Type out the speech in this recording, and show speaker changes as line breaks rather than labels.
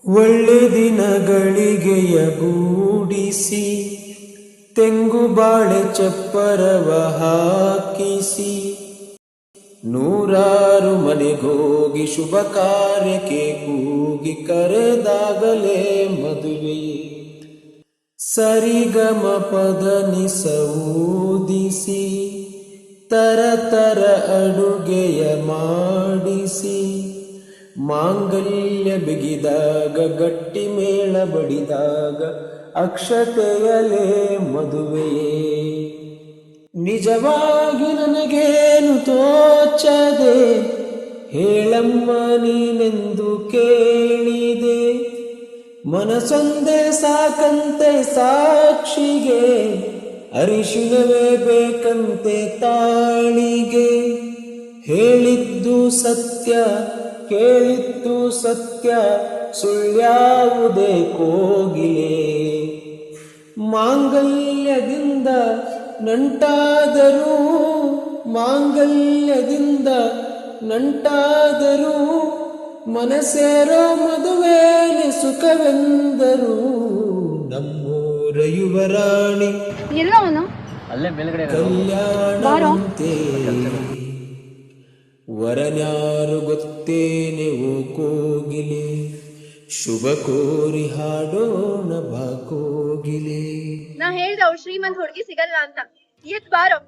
ಒಳ್ಳೆ ದಿನಗಳಿಗೆಯ ಗೂಡಿಸಿ ತೆಂಗು ಬಾಳೆ ಚಪ್ಪರವ ಹಾಕಿಸಿ ನೂರಾರು ಮನೆಗೋಗಿ ಶುಭ ಕಾರ್ಯಕ್ಕೆ ಕೂಗಿ ಕರೆದಾಗಲೇ ಮದುವೆ ಸರಿಗಮ ಪದ ನಿಸೂದಿಸಿ ತರ ಅಡುಗೆಯ ಮಾಡಿಸಿ ಮಾಂಗಲ್ಯ ಬಿಗಿದಾಗ ಗಟ್ಟಿ ಮೇಳ ಬಡಿದಾಗ ಅಕ್ಷತೆಯಲೇ ಮದುವೆಯೇ ನಿಜವಾಗಿ ನನಗೇನು ತೋಚದೆ ಹೇಳಮ್ಮ ನೀನೆಂದು ಕೇಳಿದೆ ಮನಸೊಂದೇ ಸಾಕಂತೆ ಸಾಕ್ಷಿಗೆ ಅರಿಶಿನವೇ ಬೇಕಂತೆ ತಾಳಿಗೆ ಹೇಳಿದ್ದು ಸತ್ಯ ಕೇಳಿದ್ದು ಸತ್ಯ ಸುಳ್ಳ್ಯಾವುದೇ ಕೋಗಿಲೆ ಮಾಂಗಲ್ಯದಿಂದ ನಂಟಾದರೂ ಮನಸೇರೋ ಮದುವೆನೆ ಸುಖವೆಂದರು ನಮ್ಮೂರ ಯುವರಾಣಿ ಕಲ್ಯಾಣವಂತೆ ವರನ್ಯಾರು ಗೊತ್ತೇನೆ ಓ ಕೋಗಿಲೆ ಶುಭ ಕೋರಿ ಹಾಡೋಣ ಬಾ ಕೋಗಿಲೆ
ನಾ ಹೇಳ್ದ ಅವ್ಳು ಶ್ರೀಮಂತ ಹುಡುಗಿ ಸಿಗಲ್ಲ ಅಂತ ಎತ್ ಬಾರೋ